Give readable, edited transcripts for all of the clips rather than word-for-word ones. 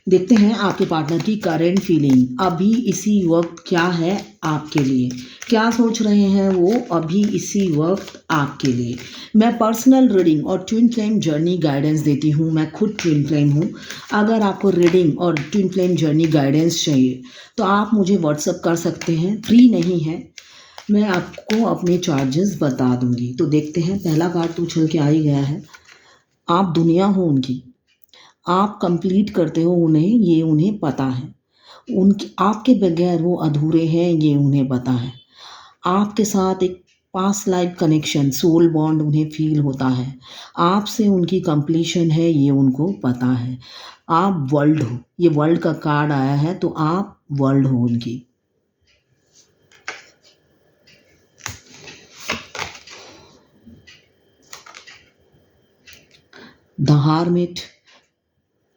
देखते हैं आपके पार्टनर की करंट फीलिंग अभी इसी वक्त क्या है आपके लिए। क्या सोच रहे हैं वो अभी इसी वक्त आपके लिए। मैं पर्सनल रीडिंग और ट्विन फ्लेम जर्नी गाइडेंस देती हूँ। मैं खुद ट्विन फ्लेम हूँ। अगर आपको रीडिंग और ट्विन फ्लेम जर्नी गाइडेंस चाहिए तो आप मुझे व्हाट्सअप कर सकते हैं। फ्री नहीं है, मैं आपको अपने चार्जेस बता दूंगी। तो देखते हैं, पहला कार्ड तो उछल के आ ही गया है। आप दुनिया हो उनकी, आप कंप्लीट करते हो उन्हें, ये उन्हें पता है। उनके आपके बगैर वो अधूरे हैं, ये उन्हें पता है। आपके साथ एक past life connection, soul bond उन्हें फील होता है। आपसे उनकी कंप्लीशन है, ये उनको पता है। आप वर्ल्ड हो, ये वर्ल्ड का कार्ड आया है, तो आप वर्ल्ड हो उनकी। द हार्मिट,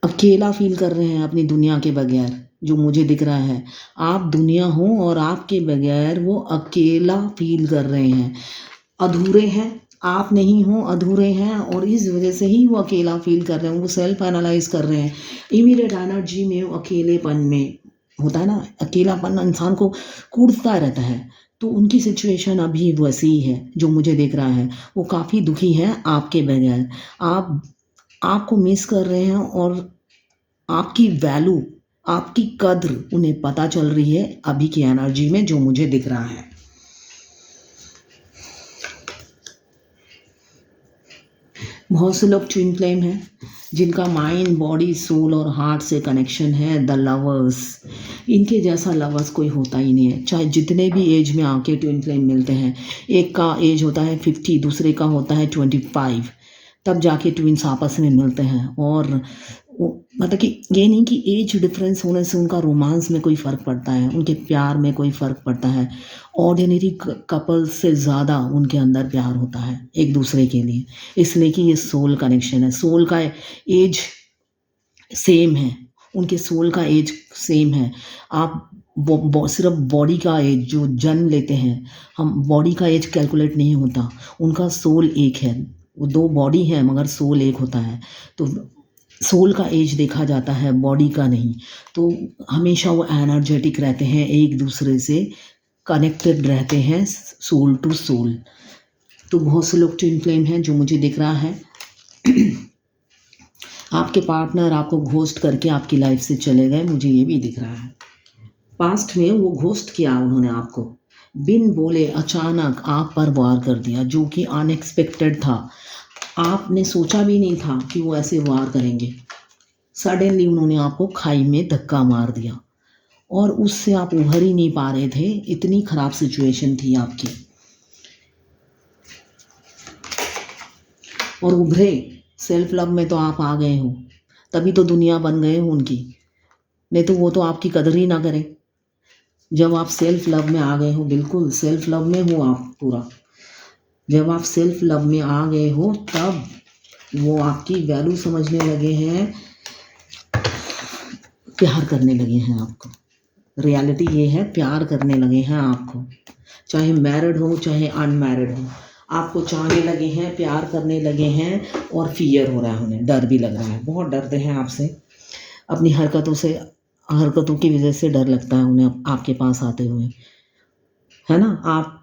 अकेला फील कर रहे हैं अपनी दुनिया के बगैर, जो मुझे दिख रहा है। आप दुनिया हो और आपके बगैर वो अकेला फील कर रहे हैं, अधूरे हैं। आप नहीं हो, अधूरे हैं, और इस वजह से ही वो अकेला फील कर रहे हैं। वो सेल्फ एनालाइज कर रहे हैं। इमीडिएट एनर्जी में, वो अकेलेपन में होता है ना, अकेलापन इंसान को कूटता रहता है। तो उनकी सिचुएशन अभी वैसी ही है जो मुझे दिख रहा है। वो काफ़ी दुखी हैं आपके बगैर। आप आपको मिस कर रहे हैं, और आपकी वैल्यू, आपकी कद्र उन्हें पता चल रही है अभी की एनर्जी में, जो मुझे दिख रहा है। बहुत से लोग ट्विन फ्लेम हैं जिनका माइंड, बॉडी, सोल और हार्ट से कनेक्शन है। द लवर्स, इनके जैसा लवर्स कोई होता ही नहीं है। चाहे जितने भी एज में आके ट्विन फ्लेम मिलते हैं, एक का एज होता है 50, दूसरे का होता है 25, तब जाके ट्विंस आपस में मिलते हैं। और मतलब कि ये नहीं कि एज डिफरेंस होने से उनका रोमांस में कोई फ़र्क पड़ता है, उनके प्यार में कोई फ़र्क पड़ता है। ऑर्डिनरी कपल से ज़्यादा उनके अंदर प्यार होता है एक दूसरे के लिए, इसलिए कि ये सोल कनेक्शन है। सोल का एज सेम है, उनके सोल का एज सेम है। आप सिर्फ बॉडी का एज जो जन्म लेते हैं, हम बॉडी का एज कैलकुलेट नहीं होता, उनका सोल एक है। वो दो बॉडी है मगर सोल एक होता है, तो सोल का एज देखा जाता है, बॉडी का नहीं। तो हमेशा वो एनर्जेटिक रहते हैं, एक दूसरे से कनेक्टेड रहते हैं, सोल टू सोल। तो बहुत से लोग ट्विन फ्लेम हैं जो मुझे दिख रहा है। आपके पार्टनर आपको घोस्ट करके आपकी लाइफ से चले गए, मुझे ये भी दिख रहा है। पास्ट में वो घोस्ट किया उन्होंने आपको, बिन बोले अचानक आप पर वार कर दिया, जो कि अनएक्सपेक्टेड था। आपने सोचा भी नहीं था कि वो ऐसे वार करेंगे। सडनली उन्होंने आपको खाई में धक्का मार दिया, और उससे आप उभर ही नहीं पा रहे थे, इतनी खराब सिचुएशन थी आपकी। और उभरे, सेल्फ लव में तो आप आ गए हो, तभी तो दुनिया बन गए हो उनकी, नहीं तो वो तो आपकी कदर ही ना करें। जब आप सेल्फ लव में आ गए हो, बिल्कुल सेल्फ लव में हो आप पूरा, जब आप सेल्फ लव में आ गए हो तब वो आपकी वैल्यू समझने लगे हैं, प्यार करने लगे हैं आपको। रियलिटी ये है, प्यार करने लगे हैं आपको, चाहे मैरिड हो चाहे अनमैरिड हो, आपको चाहने लगे हैं, प्यार करने लगे हैं। और फियर हो रहा है उन्हें, डर भी लग रहा है, बहुत डरते हैं आपसे। अपनी हरकतों की वजह से डर लगता है उन्हें आपके पास आते हुए, है ना। आप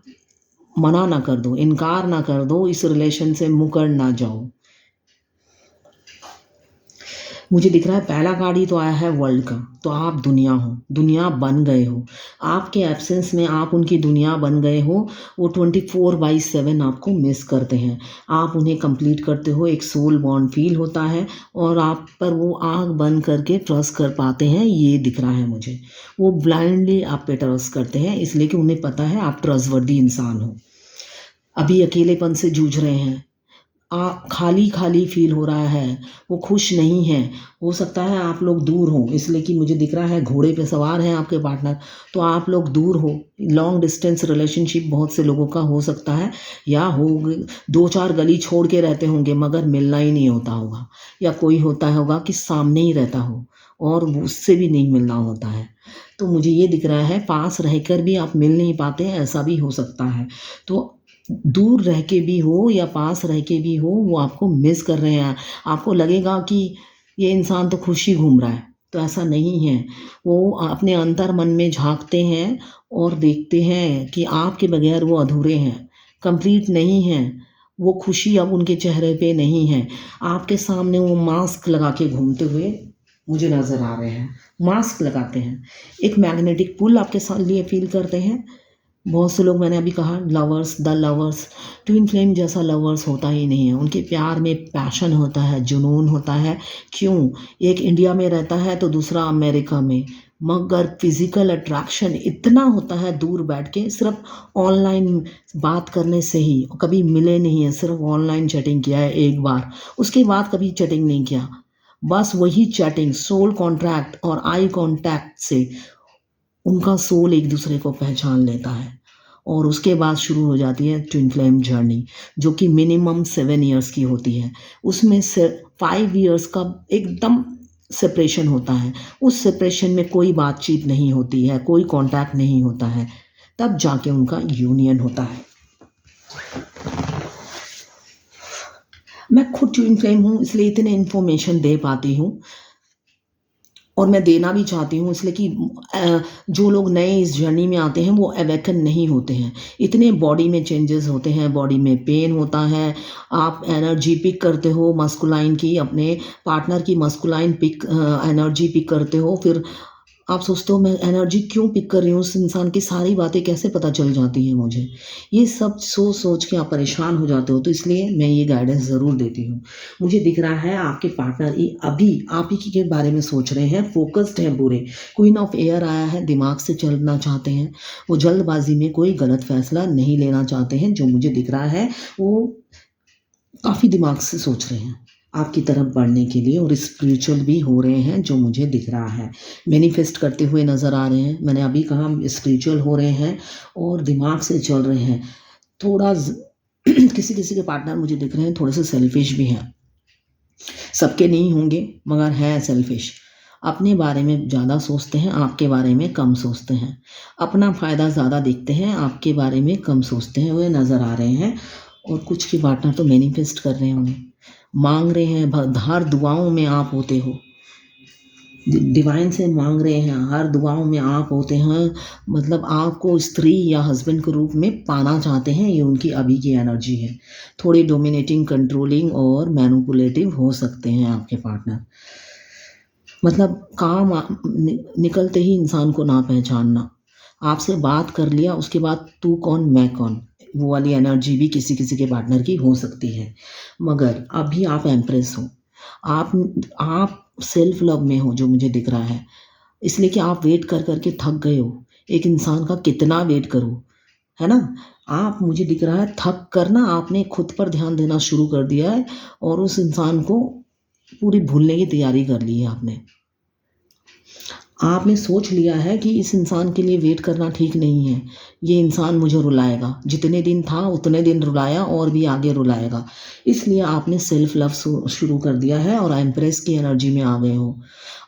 मना ना कर दो, इनकार ना कर दो, इस रिलेशन से मुकर ना जाओ। मुझे दिख रहा है पहला कार्ड ही तो आया है वर्ल्ड का, तो आप दुनिया हो, दुनिया बन गए हो। आपके एब्सेंस में आप उनकी दुनिया बन गए हो। वो 24/7 आपको मिस करते हैं, आप उन्हें कंप्लीट करते हो, एक सोल बॉन्ड फील होता है, और आप पर वो आँख बंद करके ट्रस्ट कर पाते हैं, ये दिख रहा है मुझे। वो ब्लाइंडली आप पे ट्रस्ट करते हैं, इसलिए कि उन्हें पता है आप ट्रस्टवर्दी इंसान हो। अभी अकेलेपन से जूझ रहे हैं, खाली खाली फील हो रहा है, वो खुश नहीं है। हो सकता है आप लोग दूर हो, इसलिए कि मुझे दिख रहा है घोड़े पे सवार हैं आपके पार्टनर, तो आप लोग दूर हो। लॉन्ग डिस्टेंस रिलेशनशिप बहुत से लोगों का हो सकता है, या हो 2-4 गली छोड़ के रहते होंगे मगर मिलना ही नहीं होता होगा, या कोई होता होगा कि सामने ही रहता हो और उससे भी नहीं मिलना होता है। तो मुझे ये दिख रहा है पास रहकर भी आप मिल नहीं पाते हैं, ऐसा भी हो सकता है। तो दूर रह के भी हो या पास रह के भी हो, वो आपको मिस कर रहे हैं। आपको लगेगा कि ये इंसान तो खुश ही घूम रहा है, तो ऐसा नहीं है। वो अपने अंतर मन में झाँकते हैं और देखते हैं कि आपके बगैर वो अधूरे हैं, कंप्लीट नहीं हैं। वो खुशी अब उनके चेहरे पे नहीं है। आपके सामने वो मास्क लगा के घूमते हुए मुझे नज़र आ रहे हैं। मास्क लगाते हैं, एक मैग्नेटिक पुल आपके साथ लिए फील करते हैं। बहुत से लोग, मैंने अभी कहा, lovers, the lovers, twin flame जैसा लवर्स होता ही नहीं है। उनके प्यार में पैशन होता है, जुनून होता है। क्यों? एक इंडिया में रहता है तो दूसरा अमेरिका में, मगर फिजिकल अट्रैक्शन इतना होता है दूर बैठ के, सिर्फ ऑनलाइन बात करने से ही। कभी मिले नहीं है, सिर्फ ऑनलाइन चैटिंग किया है एक बार, उसके बाद कभी चैटिंग नहीं किया। बस वही चैटिंग, सोल कॉन्ट्रैक्ट और आई कॉन्टैक्ट से उनका सोल एक दूसरे को पहचान लेता है और उसके बाद शुरू हो जाती है ट्विन फ्लेम जर्नी, जो कि मिनिमम 7 ईयर्स की होती है। उसमें से 5 ईयर्स का एकदम सेपरेशन होता है। उस सेपरेशन में कोई बातचीत नहीं होती है, कोई कांटेक्ट नहीं होता है, तब जाके उनका यूनियन होता है। मैं खुद ट्विन फ्लेम हूँ, इसलिए इतने इन्फॉर्मेशन दे पाती हूँ और मैं देना भी चाहती हूँ, इसलिए कि जो लोग नए इस जर्नी में आते हैं वो अवेकन नहीं होते हैं। इतने बॉडी में चेंजेस होते हैं, बॉडी में पेन होता है, आप एनर्जी पिक करते हो मस्कुलाइन की, अपने पार्टनर की मस्कुलाइन पिक एनर्जी पिक करते हो। फिर आप सोचते हो मैं एनर्जी क्यों पिक कर रही हूँ, उस इंसान की सारी बातें कैसे पता चल जाती हैं मुझे। ये सब सोच सोच के आप परेशान हो जाते हो, तो इसलिए मैं ये गाइडेंस ज़रूर देती हूँ। मुझे दिख रहा है आपके पार्टनर ही अभी आप ही के बारे में सोच रहे हैं, फोकस्ड हैं पूरे। क्वीन ऑफ एयर आया है, दिमाग से चलना चाहते हैं, वो जल्दबाजी में कोई गलत फैसला नहीं लेना चाहते हैं। जो मुझे दिख रहा है वो काफ़ी दिमाग से सोच रहे हैं आपकी तरफ बढ़ने के लिए, और स्पिरिचुअल भी हो रहे हैं, जो मुझे दिख रहा है। मैनिफेस्ट करते हुए नज़र आ रहे हैं। मैंने अभी कहा स्पिरिचुअल हो रहे हैं और दिमाग से चल रहे हैं। थोड़ा किसी किसी के पार्टनर मुझे दिख रहे हैं थोड़े से सेल्फिश भी हैं, सबके नहीं होंगे मगर हैं सेल्फिश। अपने बारे में ज़्यादा सोचते हैं, आपके बारे में कम सोचते हैं। अपना फ़ायदा ज़्यादा देखते हैं, आपके बारे में कम सोचते हैं, वे नज़र आ रहे हैं। और कुछ के पार्टनर तो मैनिफेस्ट कर रहे हैं, उन्हें मांग रहे हैं, हर दुआओं में आप होते हो, डिवाइन से मांग रहे हैं, हर दुआओं में आप होते हैं। मतलब आपको स्त्री या हस्बैंड के रूप में पाना चाहते हैं, ये उनकी अभी की एनर्जी है। थोड़ी डोमिनेटिंग, कंट्रोलिंग और मैनिपुलेटिव हो सकते हैं आपके पार्टनर। मतलब काम निकलते ही इंसान को ना पहचानना, आपसे बात कर लिया उसके बाद तू कौन मैं कौन, वो वाली एनर्जी भी किसी किसी के पार्टनर की हो सकती है। मगर अभी आप एम्प्रेस हो, आप सेल्फ लव में हो, जो मुझे दिख रहा है। इसलिए कि आप वेट कर कर के थक गए हो। एक इंसान का कितना वेट करो, है ना। आप, मुझे दिख रहा है, थक कर ना आपने खुद पर ध्यान देना शुरू कर दिया है और उस इंसान को पूरी भूलने की तैयारी कर ली है आपने। आपने सोच लिया है कि इस इंसान के लिए वेट करना ठीक नहीं है, ये इंसान मुझे रुलाएगा। जितने दिन था उतने दिन रुलाया और भी आगे रुलाएगा। इसलिए आपने सेल्फ लव शुरू कर दिया है और एम्प्रेस की एनर्जी में आ गए हो।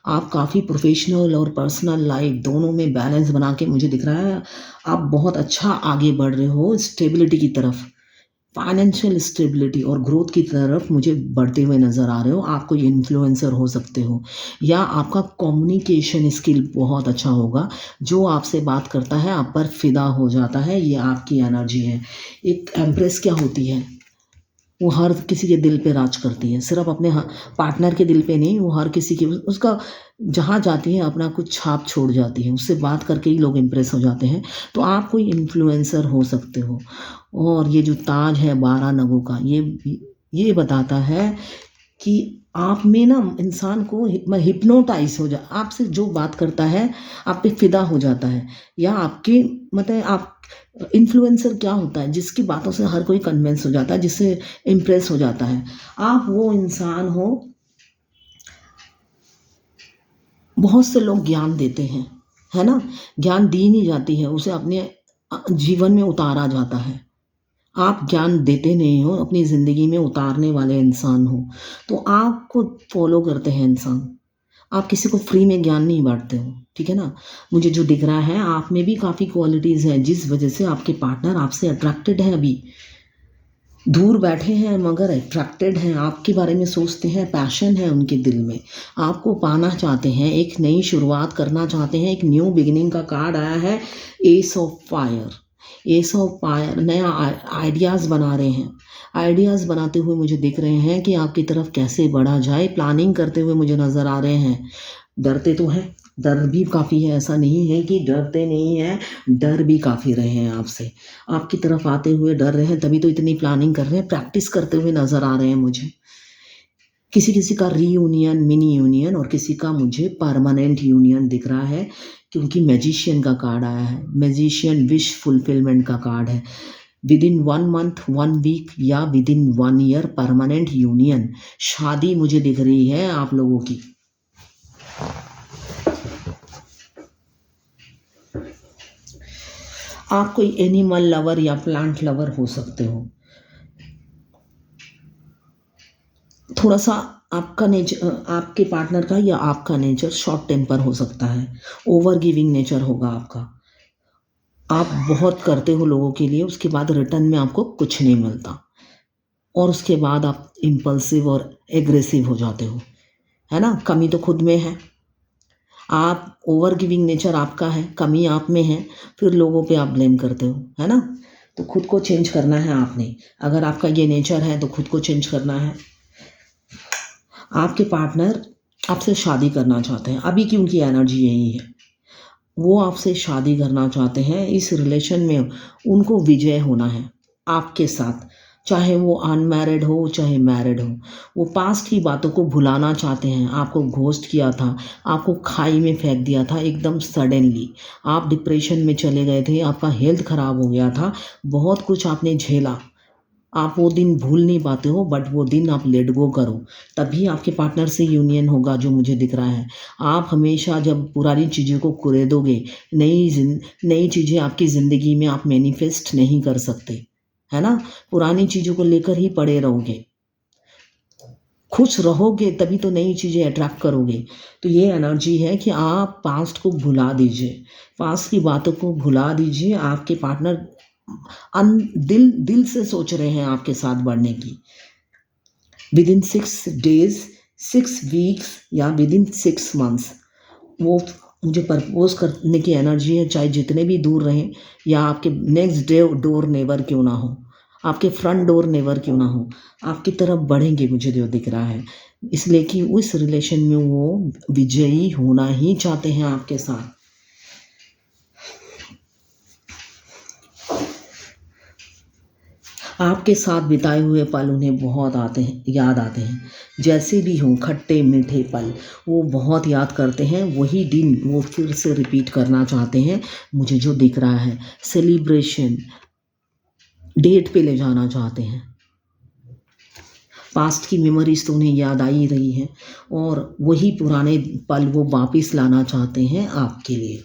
आप काफ़ी प्रोफेशनल और पर्सनल लाइफ दोनों में बैलेंस बना के, मुझे दिख रहा है आप बहुत अच्छा आगे बढ़ रहे हो स्टेबिलिटी की तरफ, फाइनेंशियल स्टेबिलिटी और ग्रोथ की तरफ मुझे बढ़ते हुए नज़र आ रहे हो। आप कोई इन्फ्लुएंसर हो सकते हो या आपका कम्युनिकेशन स्किल बहुत अच्छा होगा। जो आपसे बात करता है आप पर फिदा हो जाता है, ये आपकी एनर्जी है। एक एम्प्रेस क्या होती है, वो हर किसी के दिल पे राज करती है, सिर्फ अपने पार्टनर के दिल पे नहीं, वो हर किसी के, उसका जहाँ जाती है अपना कुछ छाप छोड़ जाती है। उससे बात करके ही लोग इम्प्रेस हो जाते हैं। तो आप कोई इन्फ्लुएंसर हो सकते हो। और ये जो ताज है 12 नगों का, ये बताता है कि आप में ना इंसान को हिप्नोटाइज हो जा, आपसे जो बात करता है आप पे फिदा हो जाता है। या आपके मतलब आप, इन्फ्लुएंसर क्या होता है, जिसकी बातों से हर कोई कन्विंस हो जाता है, जिससे इम्प्रेस हो जाता है। आप वो इंसान हो। बहुत से लोग ज्ञान देते हैं, है ना, ज्ञान दी नहीं जाती है, उसे अपने जीवन में उतारा जाता है। आप ज्ञान देते नहीं हो, अपनी ज़िंदगी में उतारने वाले इंसान हो। तो आपको फॉलो करते हैं इंसान, आप किसी को फ्री में ज्ञान नहीं बांटते हो, ठीक है ना। मुझे जो दिख रहा है आप में भी काफ़ी क्वालिटीज़ हैं जिस वजह से आपके पार्टनर आपसे अट्रैक्टेड है अभी। दूर बैठे हैं मगर अट्रैक्टेड हैं, आपके बारे में सोचते हैं, पैशन है उनके दिल में, आपको पाना चाहते हैं, एक नई शुरुआत करना चाहते हैं। एक न्यू बिगिनिंग का कार्ड आया है, S of fire. S of fire नया आइडियाज़ बना रहे हैं, आइडियाज़ बनाते हुए मुझे दिख रहे हैं कि आपकी तरफ कैसे बढ़ा जाए, प्लानिंग करते हुए मुझे नज़र आ रहे हैं। डरते तो हैं, डर भी काफ़ी है, ऐसा नहीं है कि डरते नहीं हैं, डर भी काफ़ी रहे हैं आपसे, आपकी तरफ आते हुए डर रहे हैं, तभी तो इतनी प्लानिंग कर रहे हैं, प्रैक्टिस करते हुए नज़र आ रहे हैं मुझे। किसी किसी का रीयूनियन, मिनी यूनियन, और किसी का मुझे परमानेंट यूनियन दिख रहा है, क्योंकि मैजिशियन का कार्ड आया है। मैजिशियन विश फुलफिलमेंट का कार्ड है। विद इन 1 मंथ, 1 वीक या with in 1 year permanent union, शादी मुझे दिख रही है आप लोगों की। आप कोई एनिमल लवर या प्लांट लवर हो सकते हो। थोड़ा सा आपका नेचर, आपके पार्टनर का या आपका नेचर शॉर्ट टेम्पर हो सकता है, ओवर गिविंग नेचर होगा आपका। आप बहुत करते हो लोगों के लिए, उसके बाद रिटर्न में आपको कुछ नहीं मिलता, और उसके बाद आप इम्पल्सिव और एग्रेसिव हो जाते हो, है ना। कमी तो खुद में है, आप ओवर गिविंग नेचर आपका है, कमी आप में है, फिर लोगों पे आप ब्लेम करते हो, है ना। तो खुद को चेंज करना है आपने, अगर आपका ये नेचर है तो खुद को चेंज करना है। आपके पार्टनर आपसे शादी करना चाहते हैं, अभी की उनकी एनर्जी यही है, वो आपसे शादी करना चाहते हैं। इस रिलेशन में उनको विजय होना है आपके साथ, चाहे वो अनमैरिड हो चाहे मैरिड हो। वो पास्ट की बातों को भुलाना चाहते हैं, आपको घोस्ट किया था, आपको खाई में फेंक दिया था एकदम सडनली, आप डिप्रेशन में चले गए थे, आपका हेल्थ ख़राब हो गया था, बहुत कुछ आपने झेला, आप वो दिन भूल नहीं पाते हो, बट वो दिन आप लेट गो करो, तभी आपके पार्टनर से यूनियन होगा जो मुझे दिख रहा है। आप हमेशा जब पुरानी चीज़ों को कुरेदोगे, नई चीज़ें आपकी ज़िंदगी में आप मैनिफेस्ट नहीं कर सकते, है ना। पुरानी चीज़ों को लेकर ही पड़े रहोगे, खुश रहोगे तभी तो नई चीज़ें अट्रैक्ट करोगे। तो ये एनर्जी है कि आप पास्ट को भुला दीजिए, पास्ट की बातों को भुला दीजिए। आपके पार्टनर दिल दिल से सोच रहे हैं आपके साथ बढ़ने की। विद इन 6 डेज, 6 वीक्स या विद इन 6 मंथ्स वो मुझे प्रपोज करने की एनर्जी है, चाहे जितने भी दूर रहें, या आपके नेक्स्ट डोर नेबर क्यों ना हो, आपके फ्रंट डोर नेबर क्यों ना हो, आपकी तरफ बढ़ेंगे मुझे जो दिख रहा है, इसलिए कि उस रिलेशन में वो विजयी होना ही चाहते हैं आपके साथ। आपके साथ बिताए हुए पल उन्हें बहुत आते हैं, याद आते हैं, जैसे भी हों खट्टे मीठे पल वो बहुत याद करते हैं, वही दिन वो फिर से रिपीट करना चाहते हैं मुझे जो दिख रहा है। सेलिब्रेशन डेट पे ले जाना चाहते हैं, पास्ट की मेमोरीज तो उन्हें याद आ ही रही हैं, और वही पुराने पल वो वापस लाना चाहते हैं आपके लिए।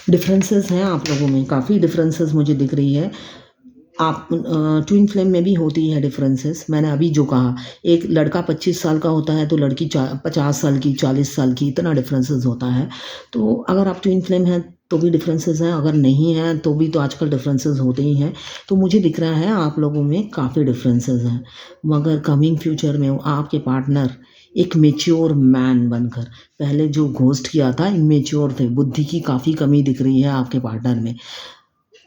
डिफरेंसेस हैं आप लोगों में, काफ़ी डिफरेंसेस मुझे दिख रही है। आप ट्विन फ्लेम में भी होती है डिफरेंसेस, मैंने अभी जो कहा, एक लड़का 25 साल का होता है तो लड़की 50 साल की, 40 साल की, इतना डिफरेंसेस होता है। तो अगर आप ट्विन फ्लेम हैं तो भी डिफरेंसेस हैं, अगर नहीं हैं तो भी तो आजकल डिफरेंसेस होते ही हैं। तो मुझे दिख रहा है आप लोगों में काफ़ी डिफरेंसेस हैं, मगर कमिंग फ्यूचर में आपके पार्टनर एक मेच्योर मैन बनकर, पहले जो घोस्ट किया था इमेच्योर थे, बुद्धि की काफ़ी कमी दिख रही है आपके पार्टनर में,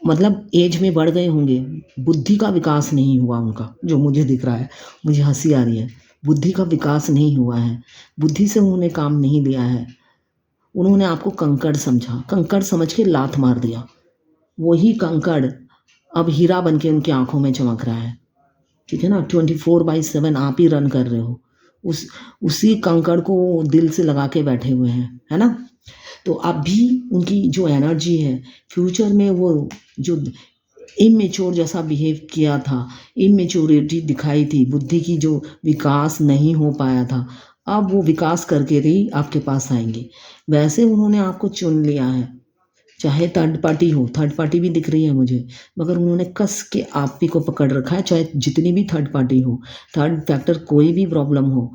मतलब एज में बढ़ गए होंगे, बुद्धि का विकास नहीं हुआ उनका जो मुझे दिख रहा है। मुझे हंसी आ रही है, बुद्धि का विकास नहीं हुआ है, बुद्धि से उन्होंने काम नहीं लिया है, उन्होंने आपको कंकड़ समझा, कंकड़ समझ के लात मार दिया, वही कंकड़ अब हीरा बन के उनकी आंखों में चमक रहा है, ठीक है ना। 24/7 आप ही रन कर रहे हो, उसी कंकड़ को दिल से लगा के बैठे हुए हैं, है ना। तो अभी उनकी जो एनर्जी है, फ्यूचर में वो जो इमेच्योर जैसा बिहेव किया था, इमेच्योरिटी दिखाई थी, बुद्धि की जो विकास नहीं हो पाया था, अब वो विकास करके ही आपके पास आएंगे। वैसे उन्होंने आपको चुन लिया है, चाहे थर्ड पार्टी हो, थर्ड पार्टी भी दिख रही है मुझे, मगर उन्होंने कस के आप ही को पकड़ रखा है, चाहे जितनी भी थर्ड पार्टी हो, थर्ड फैक्टर कोई भी प्रॉब्लम हो,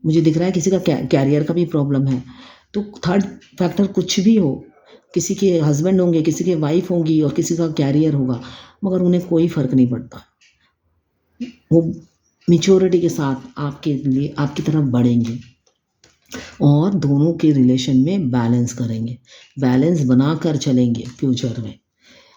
मुझे दिख रहा है किसी का कैरियर का भी प्रॉब्लम है। तो थर्ड फैक्टर कुछ भी हो, किसी के हस्बैंड होंगे, किसी के वाइफ होंगी और किसी का कैरियर होगा, मगर उन्हें कोई फ़र्क नहीं पड़ता। वो मैच्योरिटी के साथ आपके लिए आपकी तरफ बढ़ेंगे और दोनों के रिलेशन में बैलेंस करेंगे, बैलेंस बनाकर चलेंगे फ्यूचर में।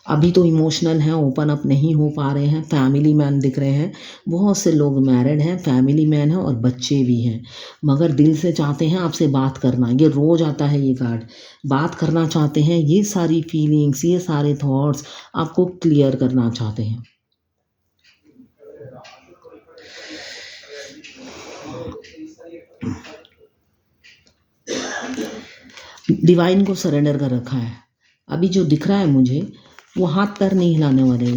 अभी तो इमोशनल हैं, ओपन अप नहीं हो पा रहे हैं, फैमिली मैन दिख रहे हैं। बहुत से लोग मैरिड हैं, फैमिली मैन हैं और बच्चे भी हैं, मगर दिल से चाहते हैं आपसे बात करना। ये रोज़ आता है ये कार्ड, बात करना चाहते हैं, ये सारी फीलिंग्स, ये सारे थॉट्स आपको क्लियर करना चाहते हैं। डिवाइन को सरेंडर कर रखा है। अभी जो दिख रहा है मुझे, वो हाथ पैर नहीं हिलाने वाले,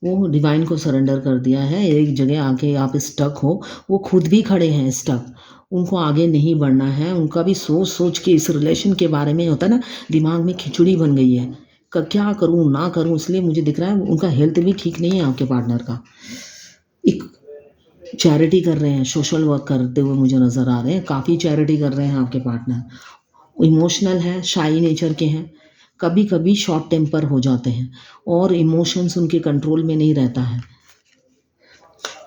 वो डिवाइन को सरेंडर कर दिया है। एक जगह आके आप स्टक हो, वो खुद भी खड़े हैं स्टक, उनको आगे नहीं बढ़ना है। उनका भी सोच सोच के इस रिलेशन के बारे में होता है ना, दिमाग में खिचड़ी बन गई है, क्या करूँ ना करूँ। इसलिए मुझे दिख रहा है उनका हेल्थ भी ठीक नहीं है आपके पार्टनर का। एक चैरिटी कर रहे हैं, सोशल वर्क करते हुए मुझे नज़र आ रहे हैं, काफ़ी चैरिटी कर रहे हैं आपके पार्टनर। इमोशनल हैं, शाई नेचर के हैं, कभी कभी शॉर्ट टेम्पर हो जाते हैं और इमोशंस उनके कंट्रोल में नहीं रहता है।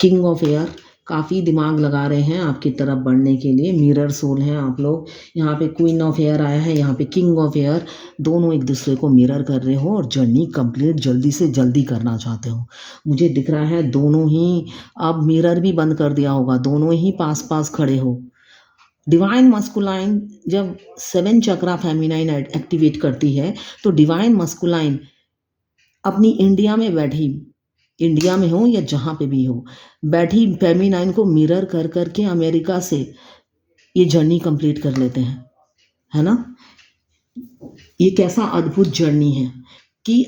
किंग ऑफ एयर काफ़ी दिमाग लगा रहे हैं आपकी तरफ बढ़ने के लिए, मिरर सोल हैं आप लोग। यहाँ पे क्वीन ऑफ एयर आया है, यहाँ पे किंग ऑफ एयर, दोनों एक दूसरे को मिरर कर रहे हो और जर्नी कंप्लीट जल्दी से जल्दी करना चाहते हो। मुझे दिख रहा है दोनों ही, अब मिरर भी बंद कर दिया होगा, दोनों ही पास पास खड़े हो। डिवाइन मस्कुलाइन जब 7 चक्रा फेमिनाइन एक्टिवेट करती है, तो डिवाइन मस्कुलाइन अपनी इंडिया में बैठी, इंडिया में हो या जहाँ पे भी हो, बैठी फेमिनाइन को मिरर कर कर के अमेरिका से ये जर्नी कंप्लीट कर लेते हैं, है ना। ये कैसा अद्भुत जर्नी है कि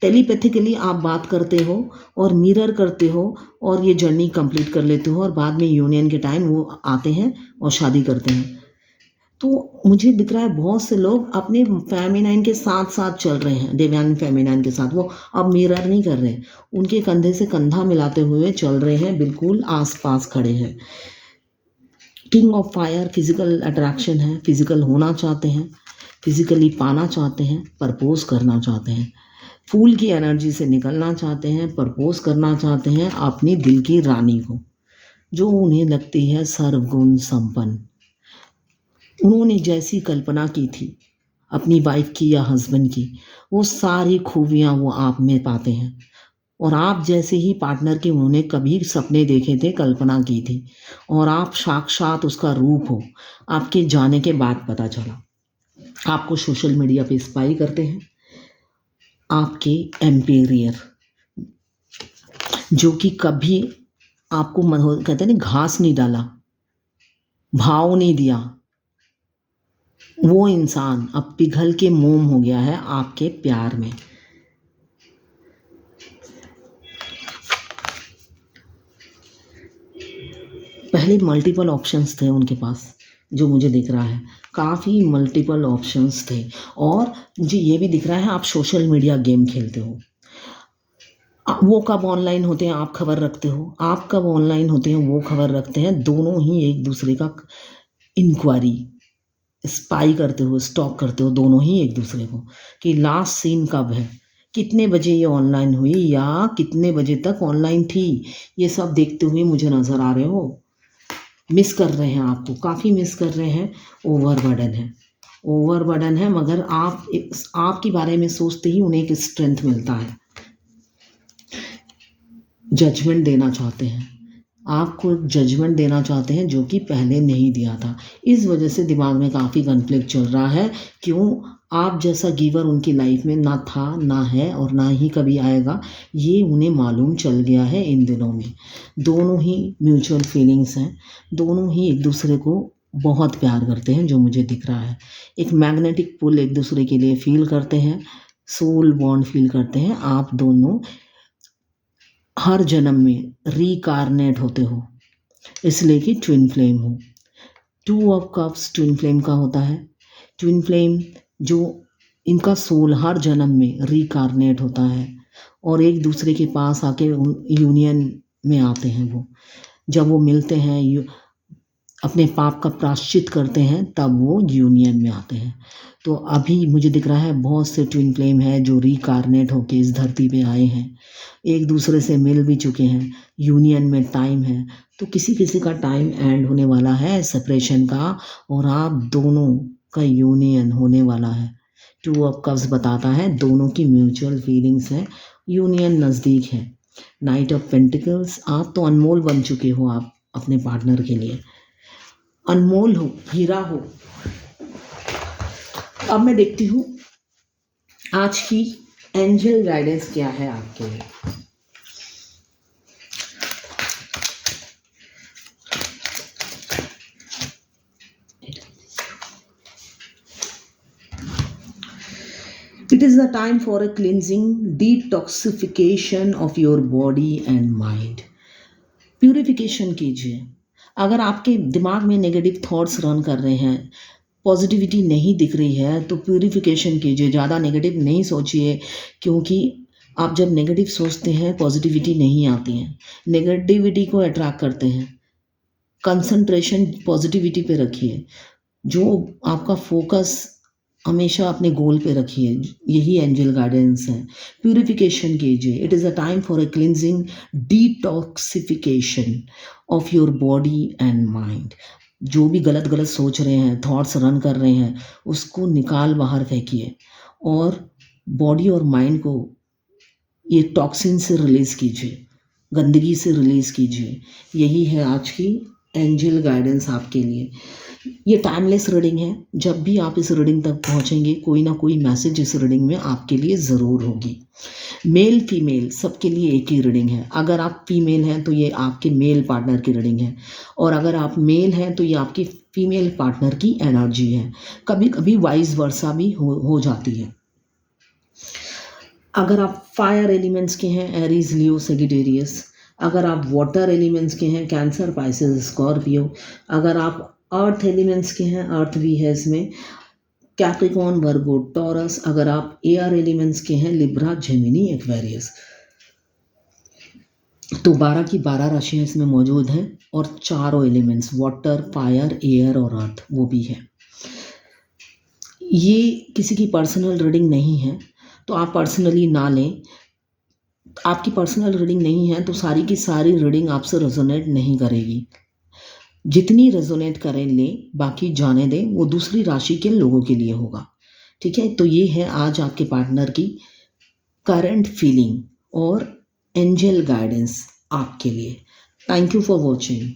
टेलीपैथिकली आप बात करते हो और मिरर करते हो और ये जर्नी कंप्लीट कर लेते हो और बाद में यूनियन के टाइम वो आते हैं और शादी करते हैं। तो मुझे दिख रहा है बहुत से लोग अपने फेमिनाइन के साथ साथ चल रहे हैं, डिवाइन फेमिनाइन के साथ, वो अब मिरर नहीं कर रहे, उनके कंधे से कंधा मिलाते हुए चल रहे हैं, बिल्कुल आसपास खड़े हैं। King of fire physical attraction है, फिजिकल होना चाहते हैं, फिजिकली पाना चाहते हैं, प्रपोज करना चाहते हैं, फूल की एनर्जी से निकलना चाहते हैं, प्रपोज करना चाहते हैं अपनी दिल की रानी को, जो उन्हें लगती है सर्वगुण संपन्न। उन्होंने जैसी कल्पना की थी अपनी वाइफ की या हस्बैंड की, वो सारी खूबियाँ वो आप में पाते हैं। और आप जैसे ही पार्टनर के उन्होंने कभी सपने देखे थे, कल्पना की थी, और आप साक्षात उसका रूप हो। आपके जाने के बाद पता चला, आपको सोशल मीडिया पे स्पाई करते हैं आपके एम्पेरियर, जो कि कभी आपको कहते हैं ना, घास नहीं डाला, भाव नहीं दिया, वो इंसान अब पिघल के मोम हो गया है आपके प्यार में। पहले मल्टीपल ऑप्शंस थे उनके पास, जो मुझे दिख रहा है काफ़ी मल्टीपल ऑप्शंस थे। और मुझे ये भी दिख रहा है आप सोशल मीडिया गेम खेलते हो, वो कब ऑनलाइन होते हैं आप खबर रखते हो, आप कब ऑनलाइन होते हैं वो खबर रखते हैं। दोनों ही एक दूसरे का इंक्वायरी, स्पाई करते हो, स्टॉक करते हो दोनों ही एक दूसरे को, कि लास्ट सीन कब है, कितने बजे ये ऑनलाइन हुई या कितने बजे तक ऑनलाइन थी, ये सब देखते हुए मुझे नज़र आ रहे हो। मिस कर रहे हैं आपको, काफ़ी मिस कर रहे हैं, ओवरबर्डन है, ओवरबर्डन है, मगर आपके बारे में सोचते ही उन्हें एक स्ट्रेंथ मिलता है। जजमेंट देना चाहते हैं, आपको जजमेंट देना चाहते हैं जो कि पहले नहीं दिया था। इस वजह से दिमाग में काफ़ी कन्फ्लिक्ट चल रहा है। क्यों? आप जैसा गिवर उनकी लाइफ में ना था, ना है और ना ही कभी आएगा, ये उन्हें मालूम चल गया है इन दिनों में। दोनों ही म्यूचुअल फीलिंग्स हैं, दोनों ही एक दूसरे को बहुत प्यार करते हैं, जो मुझे दिख रहा है। एक मैग्नेटिक पुल एक दूसरे के लिए फील करते हैं, सोल बॉन्ड फील करते हैं। आप दोनों हर जन्म में रीकारनेट होते हो, इसलिए कि ट्विन फ्लेम हो। 2 ऑफ कप्स ट्विन फ्लेम का होता है। ट्विन फ्लेम जो इनका सोल हर जन्म में रीकारनेट होता है और एक दूसरे के पास आके यूनियन में आते हैं। वो जब वो मिलते हैं अपने पाप का प्रायश्चित करते हैं तब वो यूनियन में आते हैं। तो अभी मुझे दिख रहा है बहुत से ट्विन फ्लेम है जो रिकारनेट होके इस धरती पे आए हैं, एक दूसरे से मिल भी चुके हैं, यूनियन में टाइम है। तो किसी किसी का टाइम एंड होने वाला है सेपरेशन का, और आप दोनों का यूनियन होने वाला है। टू ऑफ कप्स बताता है दोनों की म्यूचुअल फीलिंग्स है, यूनियन नज़दीक है। नाइट ऑफ पेंटिकल्स, आप तो अनमोल बन चुके हो, आप अपने पार्टनर के लिए अनमोल हो, हीरा हो। अब मैं देखती हूँ आज की एंजल गाइडेंस क्या है आपके लिए। It is the time for a cleansing, detoxification of your body and mind. Purification कीजिए। अगर आपके दिमाग में नेगेटिव थॉट्स रन कर रहे हैं, पॉजिटिविटी नहीं दिख रही है, तो प्यूरिफिकेशन कीजिए। ज़्यादा नेगेटिव नहीं सोचिए, क्योंकि आप जब नेगेटिव सोचते हैं पॉजिटिविटी नहीं आती है, नेगेटिविटी को अट्रैक्ट करते हैं। कंसंट्रेशन पॉजिटिविटी पे रखिए, जो आपका फोकस हमेशा अपने गोल पे रखिए। यही एंजल गाइडेंस है। प्यूरिफिकेशन कीजिए। It is a time for a cleansing, detoxification of your body and mind. जो भी गलत गलत सोच रहे हैं, थॉट्स रन कर रहे हैं, उसको निकाल बाहर फेंकिए और बॉडी और माइंड को ये टॉक्सिन से रिलीज़ कीजिए, गंदगी से रिलीज़ कीजिए। यही है आज की एंजल गाइडेंस आपके लिए। ये टाइमलेस रीडिंग है। जब भी आप इस रीडिंग तक पहुंचेंगे, कोई ना कोई मैसेज इस रीडिंग में आपके लिए ज़रूर होगी। मेल फीमेल सबके लिए एक ही रीडिंग है। अगर आप फीमेल हैं तो ये आपके मेल पार्टनर की रीडिंग है, और अगर आप मेल हैं तो ये आपकी फीमेल पार्टनर की एनर्जी है। कभी कभी वाइस वर्सा भी हो जाती है। अगर आप फायर एलिमेंट्स के हैं, एरीज, लियो, सेजिटेरियस। अगर आप वाटर एलिमेंट्स के हैं, कैंसर, पाइसेस, स्कॉर्पियो। अगर आप अर्थ एलिमेंट्स के हैं, अर्थ भी है इसमें, कैप्रिकॉर्न, वर्गो, टॉरस। अगर आप एयर एलिमेंट्स के हैं, लिब्रा, जेमिनी, एक्वेरियस। तो 12 की 12 राशियाँ इसमें मौजूद हैं, और चारों एलिमेंट्स वाटर, फायर, एयर और अर्थ वो भी है। ये किसी की पर्सनल रीडिंग नहीं है, तो आप पर्सनली ना लें। आपकी पर्सनल रीडिंग नहीं है तो सारी की सारी रीडिंग आपसे रेजोनेट नहीं करेगी। जितनी रेजोनेट करें लें, बाकी जाने दें, वो दूसरी राशि के लोगों के लिए होगा। ठीक है, तो ये है आज आपके पार्टनर की करंट फीलिंग और एंजल गाइडेंस आपके लिए। Thank you for watching.